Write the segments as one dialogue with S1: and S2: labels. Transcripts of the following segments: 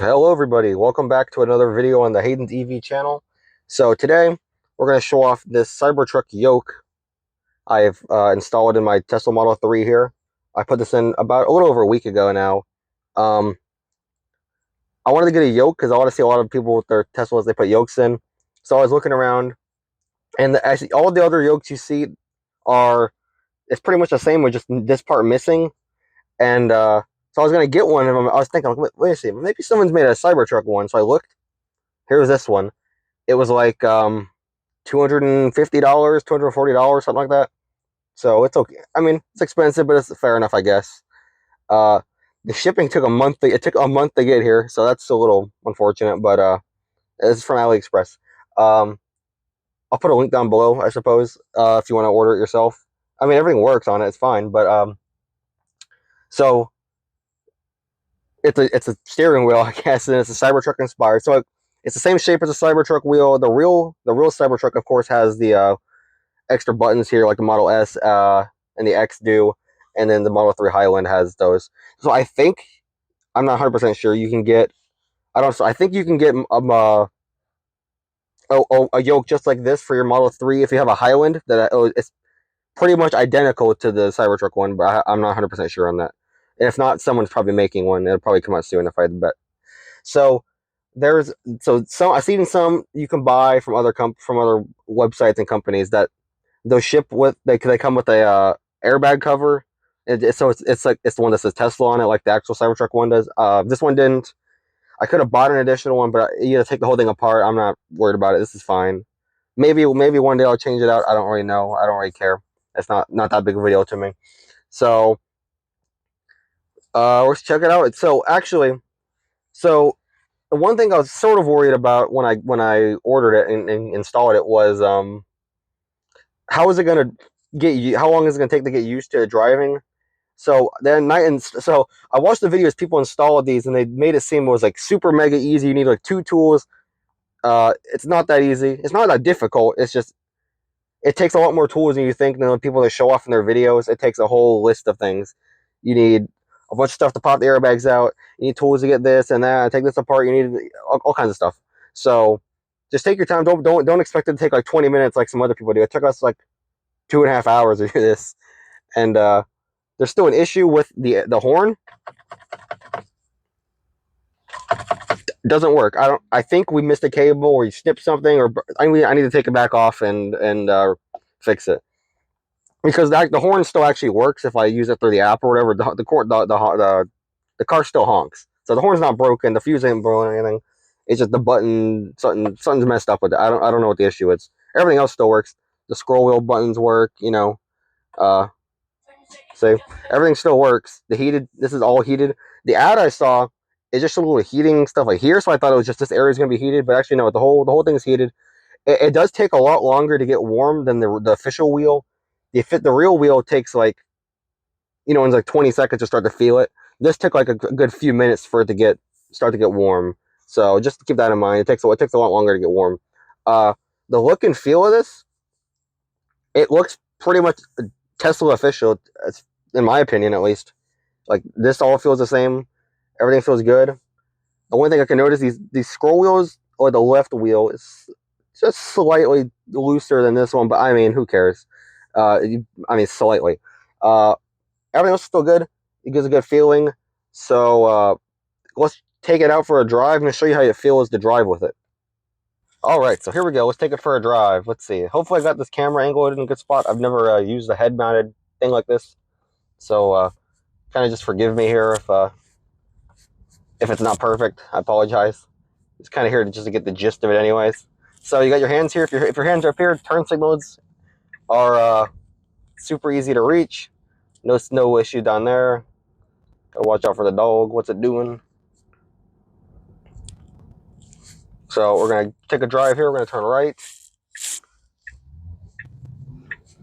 S1: Hello everybody, welcome back to another video on the Hayden's EV channel. So today we're going to show off this CyberTruck Yoke I've installed in my Tesla Model 3 here. I put this in about a little over a week ago now. Um, I wanted to get a yoke because I want to see a lot of people with their Teslas, they put yokes in. So I was looking around and actually all the other yokes you see are, it's pretty much the same with just this part missing. And so I was going to get one of them. I was thinking, wait a second, maybe someone's made a Cybertruck one. So I looked, here's this one. It was like $250, $240, something like that. So it's okay. I mean, it's expensive, but it's fair enough, I guess. Uh, the shipping took a month. It took a month to get here, so that's a little unfortunate. But it's from AliExpress. Um, I'll put a link down below, I suppose, if you want to order it yourself. I mean, everything works on it; it's fine. But so it's a steering wheel, I guess, and it's a Cybertruck inspired. So it's the same shape as a Cybertruck wheel. The real Cybertruck, of course, has the extra buttons here, like the Model S and the X do, and then the Model 3 Highland has those. So I think, I'm not 100% sure, you can get, I think you can get a yoke just like this for your Model 3 if you have a Highland. It's pretty much identical to the Cybertruck one, but I'm not 100% sure on that. And if not, someone's probably making one. It'll probably come out soon if I had to bet. So there's some I've seen some you can buy from from other websites and companies that they'll ship with, they come with a airbag cover. So it's like it's the one that says Tesla on it, like the actual Cybertruck one does. This one didn't. I could have bought an additional one, but you gotta take the whole thing apart. I'm not worried about it. This is fine. Maybe one day I'll change it out. I don't really know. I don't really care. It's not that big of a deal to me. So let's check it out. So actually, so the one thing I was sort of worried about when I ordered it and installed it was how is it gonna get you? How long is it gonna take to get used to driving? So then so I watched the videos people installed these and they made it seem it was like super mega easy. You need like two tools. It's not that easy. It's not that difficult. It's just it takes a lot more tools than you think than the people that show off in their videos. It takes a whole list of things. You need a bunch of stuff to pop the airbags out. You need tools to get this and that. Take this apart. You need all kinds of stuff. So just take your time. Don't expect it to take like 20 minutes like some other people do. It took us like 2.5 hours to do this, and there's still an issue with the horn. It doesn't work. I think we missed a cable or you snipped something, or I need to take it back off and fix it, because the horn still actually works if I use it through the app or whatever. The car still honks. So the horn's not broken. The fuse ain't broken or anything. It's just the button. Something's messed up with it. I don't know what the issue is. Everything else still works. The scroll wheel buttons work. Uh, so everything still works. This is all heated. The ad I saw is just a little heating stuff like here, so I thought it was just this area is gonna be heated, but actually no, the whole thing is heated. It does take a lot longer to get warm than the official wheel. The real wheel takes like, in like 20 seconds to start to feel it. This took like a good few minutes for it to start to get warm. So just keep that in mind. It takes a lot longer to get warm. Uh, the look and feel of this, it looks pretty much Tesla official, in my opinion at least. Like this all feels the same. Everything feels good. The only thing I can notice, these scroll wheels, or the left wheel, is just slightly looser than this one, but I mean, who cares? I mean, slightly. Uh, Everything else is still good. It gives a good feeling. So let's take it out for a drive and show you how it feels to drive with it. All right, so here we go. Let's take it for a drive. Let's see. Hopefully I got this camera angled in a good spot. I've never used a head-mounted thing like this. So kind of just forgive me here if it's not perfect. I apologize. It's kind of here just to get the gist of it anyways. So you got your hands here. If your hands are up here, turn signals are super easy to reach. No issue down there. Gotta watch out for the dog. What's it doing? So we're gonna take a drive here. We're gonna turn right.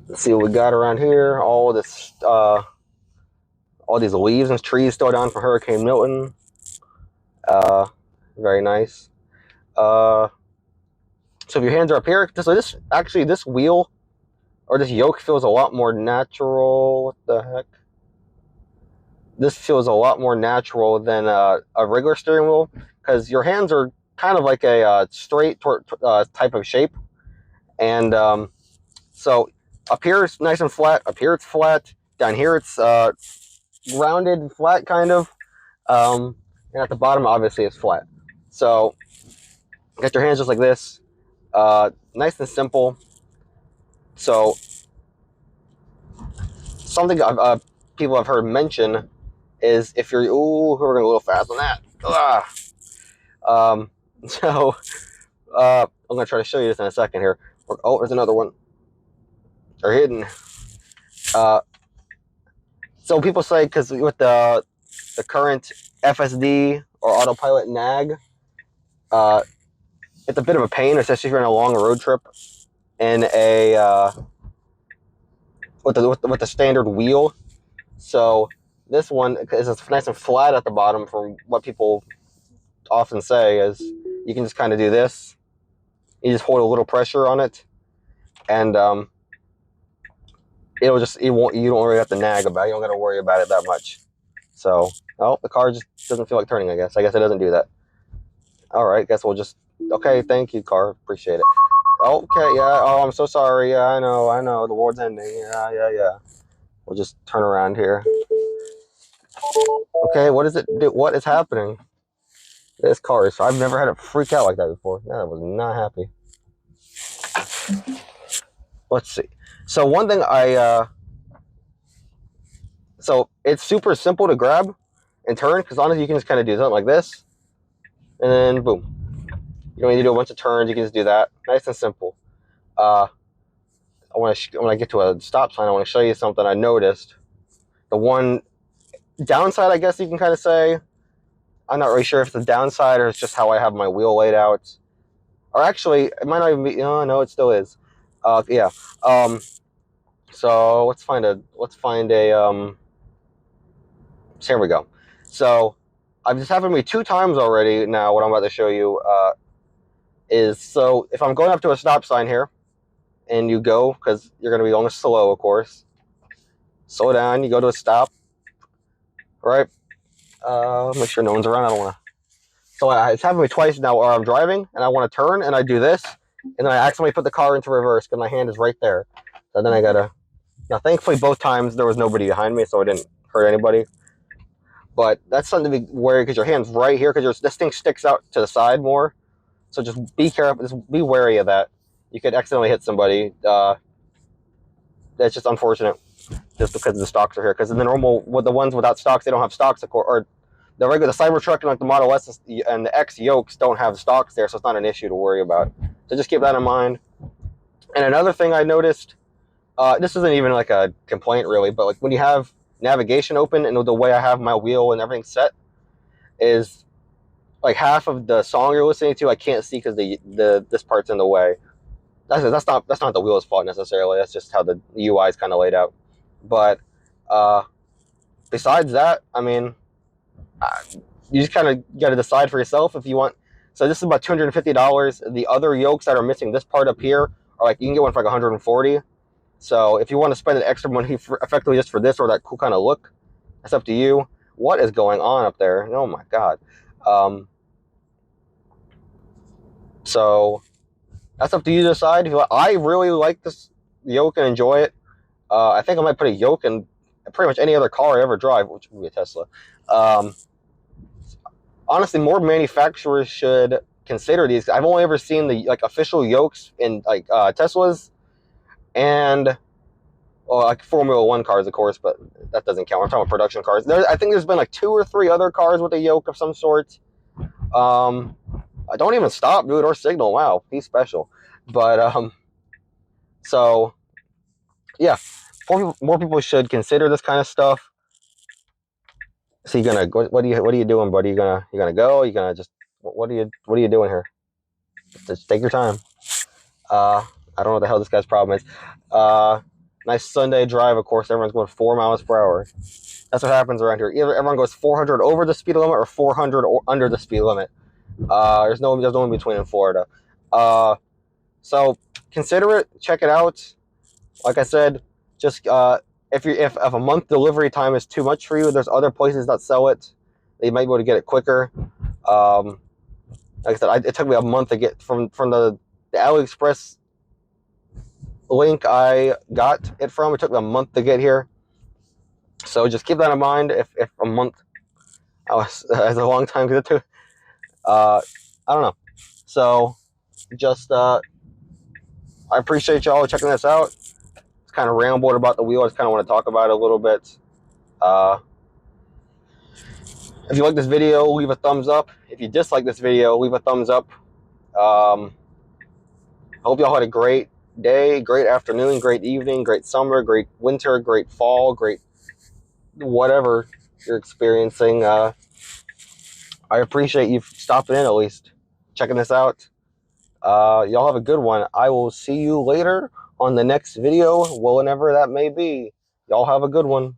S1: Let's see what we got around here. All these leaves and trees still down from Hurricane Milton. Uh, Very nice. Uh, so if your hands are up here, this wheel or this yoke feels a lot more natural. What the heck? this feels a lot more natural than a regular steering wheel, because your hands are kind of like a straight type of shape. And so up here it's nice and flat. Up here it's flat. Down here it's rounded and flat, kind of. And at the bottom, obviously, it's flat. So get your hands just like this. Nice and simple. So something people have heard mention is if you're, ooh, we're going a little fast on that. So I'm going to try to show you this in a second here. Oh, there's another one. They're hidden. So people say, because with the current FSD or autopilot nag, it's a bit of a pain, especially if you're on a long road trip in a with the standard wheel. So this one is nice and flat at the bottom. From what people often say, is you can just kind of do this. You just hold a little pressure on it, and it'll just, you don't really have to nag about it. You don't got to worry about it that much. So, oh, the car just doesn't feel like turning. I guess it doesn't do that. All right, guess we'll just, okay. Thank you, car. Appreciate it. Okay, yeah. Oh, I'm so sorry. Yeah, I know. The war's ending. Yeah. We'll just turn around here. Okay, what is it? What is happening? This car is, I've never had it freak out like that before. No, I was not happy. Let's see. So one thing so it's super simple to grab and turn, because honestly you can just kind of do something like this, and then boom. You don't need to do a bunch of turns. You can just do that. Nice and simple. When I get to a stop sign, I want to show you something I noticed. The one downside, I guess you can kind of say, I'm not really sure if it's a downside or it's just how I have my wheel laid out. Or actually, it might not even be. Oh, no, it still is. Yeah. So let's find a. So here we go. So I've just happened to me 2 times already now. What I'm about to show you is, so if I'm going up to a stop sign here, and you go, because you're going to be going slow, of course. Slow down. You go to a stop. Right. Make sure no one's around. I don't want to. So it's happened to me twice now where I'm driving and I want to turn and I do this, and then I accidentally put the car into reverse because my hand is right there. So then I gotta. Now, thankfully, both times there was nobody behind me, so I didn't hurt anybody. But that's something to be wary, because your hand's right here, because this thing sticks out to the side more. So just be careful. Just be wary of that. You could accidentally hit somebody. That's just unfortunate, just because the stocks are here. Because in the normal, with the ones without stocks, they don't have stocks, of course, or the regular, the CyberTruck and like the Model S and the X yokes don't have stocks there, so it's not an issue to worry about. So just keep that in mind. And another thing I noticed, this isn't even like a complaint really, but like when you have navigation open and the way I have my wheel and everything set, is like half of the song you're listening to I can't see because this part's in the way. That's not the wheel's fault necessarily. That's just how the UI is kind of laid out. But besides that, I mean, you just kind of got to decide for yourself if you want. So this is about $250. The other yokes that are missing this part up here are like, you can get one for like $140. So if you want to spend an extra money effectively just for this or that cool kind of look, that's up to you. What is going on up there? Oh my god. So that's up to you to decide. I really like this yoke and enjoy it. I think I might put a yoke in pretty much any other car I ever drive, which would be a Tesla. Honestly, more manufacturers should consider these. I've only ever seen the like official yokes in like Teslas and like Formula One cars, of course, but that doesn't count. I'm talking about production cars. I think there's been like 2 or 3 other cars with a yoke of some sort. I don't even stop, dude, or signal. Wow, he's special. But so yeah, more people should consider this kind of stuff. So you gonna what are you doing, buddy? You gonna go? You gonna just what are you doing here? Just take your time. I don't know what the hell this guy's problem is. Nice Sunday drive, of course. Everyone's going 4 miles per hour. That's what happens around here. Either everyone goes 400 over the speed limit or 400 or under the speed limit. There's no in between in Florida. So consider it, check it out. Like I said, just if a month delivery time is too much for you, there's other places that sell it. You might be able to get it quicker. Like I said, it took me a month to get from the AliExpress link I got it from. It took me a month to get here. So just keep that in mind. If a month is a long time to get to, I don't know. So just I appreciate y'all checking this out. It's kind of rambled about the wheel. I just kind of want to talk about it a little bit. If you like this video, leave a thumbs up. If you dislike this video, leave a thumbs up. I hope y'all had a great day, great afternoon, great evening, great summer, great winter, great fall, great whatever you're experiencing. I appreciate you stopping in, at least checking this out. Y'all have a good one. I will see you later on the next video, whenever that may be. Y'all have a good one.